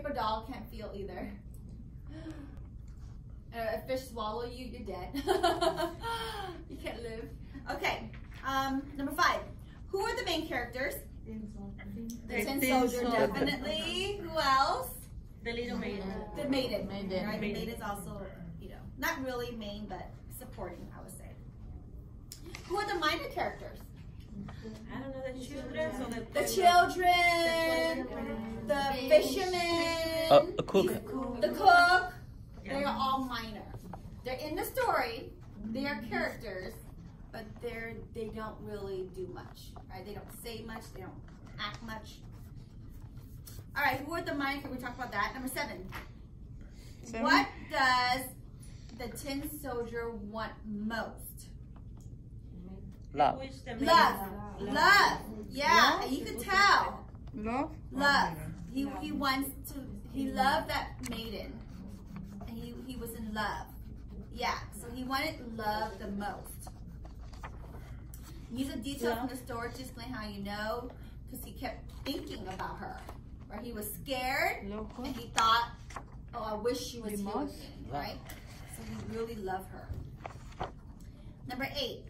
paper doll can't feel either. A fish swallow you, you're dead. You can't live. Okay, number 5. Who are the main characters? The Tin Soldier, definitely. Who else? The little maiden. The maiden. Right? The maiden's also, you know, not really main, but supporting, I would say. Who are the minor characters? I don't know, the children. So the children, the fishermen, a cook. The cook. They are all minor. They're in the story. They are characters, but they don't really do much. Right? They don't say much. They don't act much. All right. Who are the minor characters? We talked about that. Number 7. What does the Tin Soldier want most? Love. Love. Yeah, you can tell. Love? Love. He wants to, he loved that maiden. And he was in love. Yeah, so he wanted love the most. Use a detail from the story to explain how you know, because he kept thinking about her. Or he was scared, and he thought, oh, I wish she was here with me, right? So he really loved her. Number 8.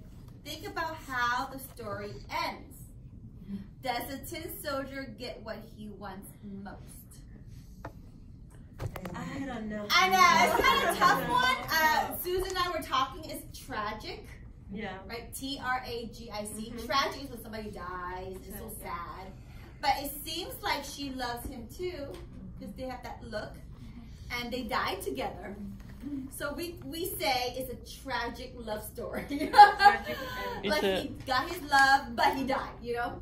Think about how the story ends. Does the Tin Soldier get what he wants most? I don't know. I know, it's kind of a tough one. Susan and I were talking, it's tragic. Yeah. Right? T-R-A-G-I-C. Tragic is when somebody dies. It's so sad. But it seems like she loves him too, because they have that look. And they died together. So we say it's a tragic love story. Like he got his love, but he died, you know?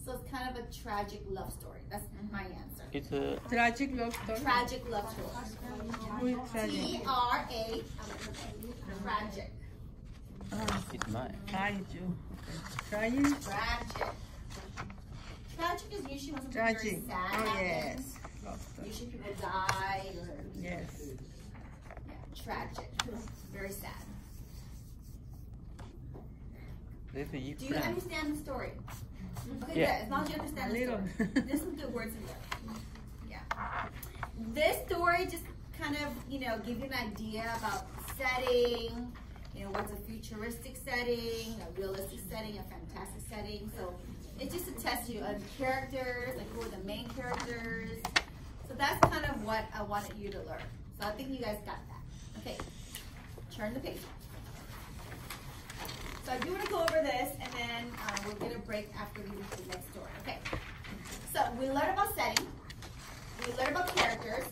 So it's kind of a tragic love story. That's my answer. It's a tragic love story. Tragic love story. T-R-A, tragic. it's mine. Tragic. Tragic. Tragic is usually when something very sad happens. Usually people die or... Yes. Yeah, tragic. Very sad. Do you understand the story? Okay, Yeah. good. As long as you understand the story. There's some good words in there. Yeah. This story just kind of, you know, give you an idea about setting, you know, what's a futuristic setting, a realistic setting, a fantastic setting. So it's just to test you on characters, like who are the main characters. So that's kind of what I wanted you to learn. So I think you guys got that. Okay, turn the page. So I do want to go over this, and then we'll get a break after we read the next story. Okay. So we learned about setting. We learned about characters.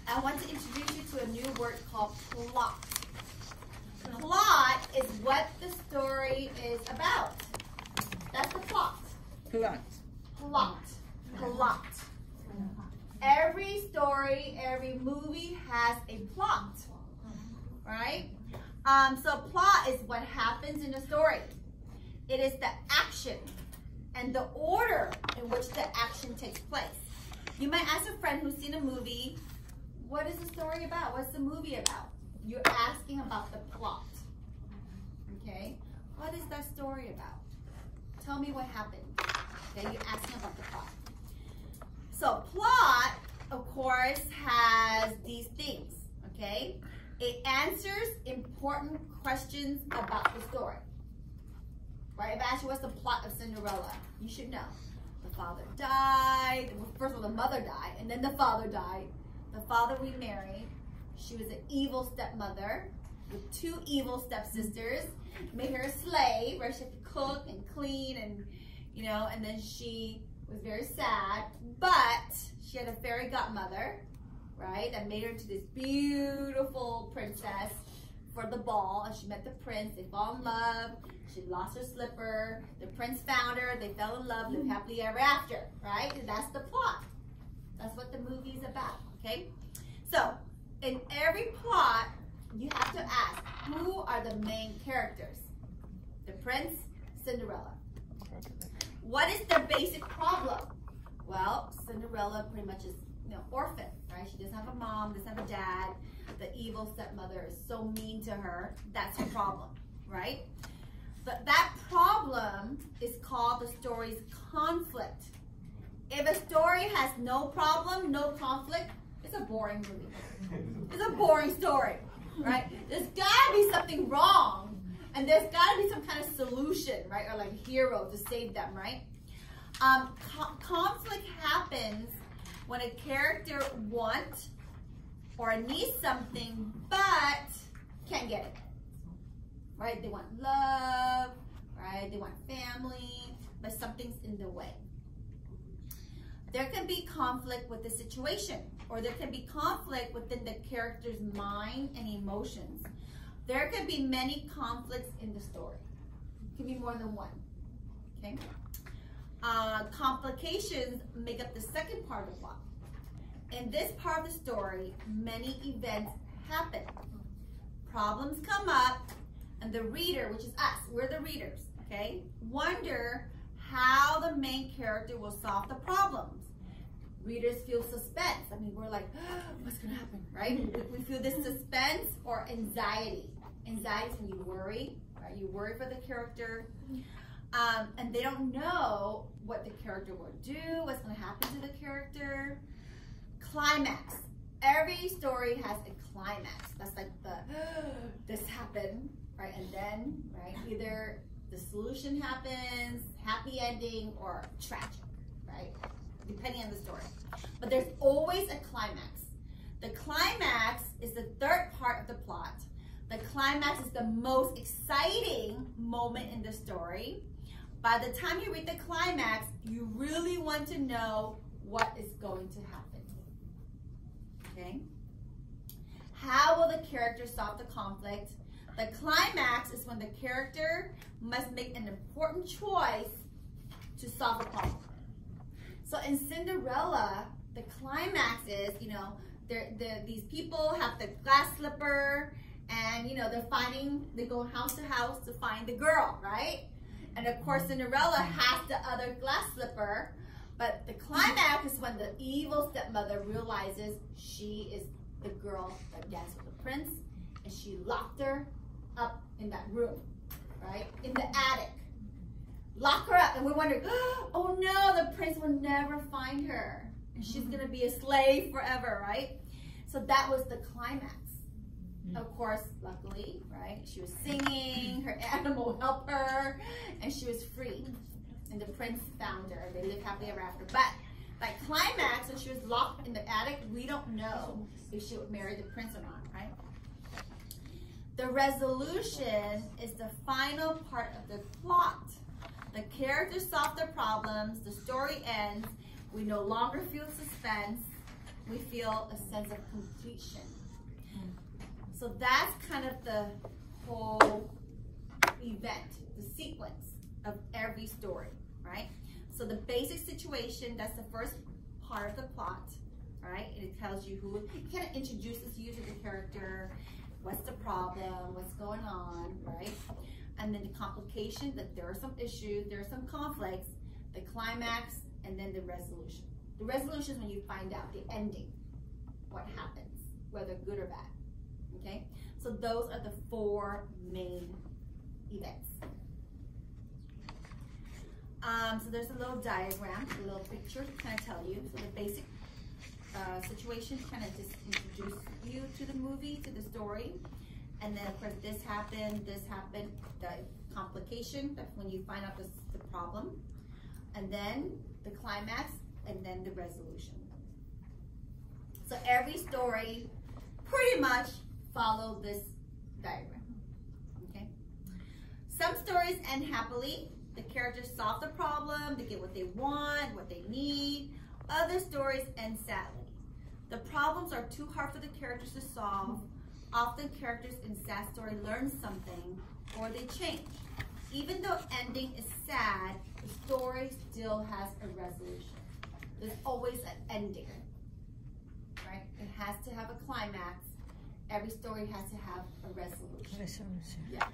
I want to introduce you to a new word called plot. Plot is what the story is about. That's the plot. Plot. Plot. Plot. Every story, every movie has a plot, right? So plot is what happens in the story. It is the action and the order in which the action takes place. You might ask a friend who's seen a movie, what is the story about? What's the movie about? You're asking about the plot, okay? What is that story about? Tell me what happened. Okay, you're asking about the plot. So plot, of course, has these things, okay? It answers important questions about the story. Right? If I ask you what's the plot of Cinderella, you should know. The father died. First of all, the mother died, and then the father died. The father remarried. She was an evil stepmother with 2 evil stepsisters. Made her a slave, where she had to cook and clean, and you know, and then she was very sad. But she had a fairy godmother, right, that made her into this beautiful princess for the ball. And she met the prince. They fall in love. She lost her slipper. The prince found her. They fell in love, lived happily ever after, right? And that's the plot. That's what the movie's about, okay? So, in every plot, you have to ask, who are the main characters? The prince, Cinderella. What is their basic problem? Well, Cinderella pretty much is, you know, orphan, right? She doesn't have a mom, doesn't have a dad. The evil stepmother is so mean to her. That's her problem, right? But that problem is called the story's conflict. If a story has no problem, no conflict, it's a boring movie. It's a boring story, right? There's gotta be something wrong, and there's gotta be some kind of solution, right? Or like a hero to save them, right? Conflict happens when a character wants or needs something but can't get it, right? They want love, right? They want family, but something's in the way. There can be conflict with the situation, or there can be conflict within the character's mind and emotions. There can be many conflicts in the story. It can be more than one, okay? Complications make up the second part of the plot. In this part of the story, many events happen. Problems come up, and the reader, which is us, we're the readers, okay, wonder how the main character will solve the problems. Readers feel suspense. I mean, we're like, oh, what's gonna happen, right? We feel this suspense or anxiety. Anxiety is when you worry, right? You worry for the character, and they don't know what the character will do, what's gonna happen to the character. Climax. Every story has a climax. That's like the, this happened, right? And then, right, either the solution happens, happy ending, or tragic, right? Depending on the story. But there's always a climax. The climax is the third part of the plot. The climax is the most exciting moment in the story. By the time you read the climax, you really want to know what is going to happen. Okay? How will the character solve the conflict? The climax is when the character must make an important choice to solve the problem. So in Cinderella, the climax is, you know, these people have the glass slipper, and you know they go house to house to find the girl, right? And of course Cinderella has the other glass slipper, but the climax is when the evil stepmother realizes she is the girl that danced with the prince, and she locked her up in that room, right? In the attic. Lock her up, and we're wondering, oh no, the prince will never find her, and she's gonna be a slave forever, right? So that was the climax. Of course, luckily, right, she was singing, her animal helped her, and she was free, and the prince found her. They lived happily ever after. But that climax, when she was locked in the attic, we don't know if she would marry the prince or not, right? The resolution is the final part of the plot. The characters solve their problems, the story ends, we no longer feel suspense, we feel a sense of completion. So that's kind of the whole event, the sequence of every story, right? So the basic situation, that's the first part of the plot, right? It tells you who, it kind of introduces you to the character, what's the problem, what's going on, right? And then the complication, that there are some issues, there are some conflicts, the climax, and then the resolution. The resolution is when you find out the ending, what happens, whether good or bad, okay? So those are the four main events. So there's a little diagram, a little picture to kind of tell you. So the basic situation kind of just introduce you to the movie, to the story. And then, of course, this happened, the complication, that's when you find out the problem. And then the climax, and then the resolution. So every story pretty much follow this diagram, okay? Some stories end happily. The characters solve the problem, they get what they want, what they need. Other stories end sadly. The problems are too hard for the characters to solve. Often characters in sad story learn something or they change. Even though ending is sad, the story still has a resolution. There's always an ending, right? It has to have a climax. Every story has to have a resolution. Yeah.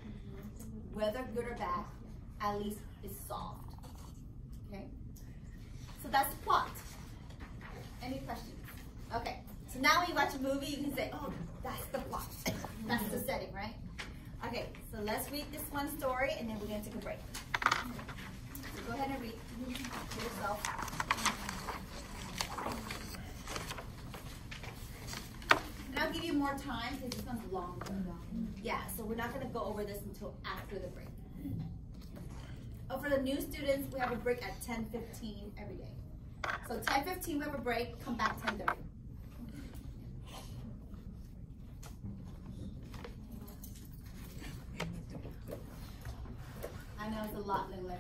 Whether good or bad, at least it's solved, okay? So that's the plot. Any questions? Okay, so now when you watch a movie, you can say, oh, that's the plot. That's the setting, right? Okay, so let's read this one story and then we're gonna take a break. So go ahead and read for yourself. more time because this one's longer. Yeah, so we're not going to go over this until after the break. Oh, for the new students, we have a break at 10:15 every day. So 10:15 we have a break, come back 10:30. I know it's a lot, Lily.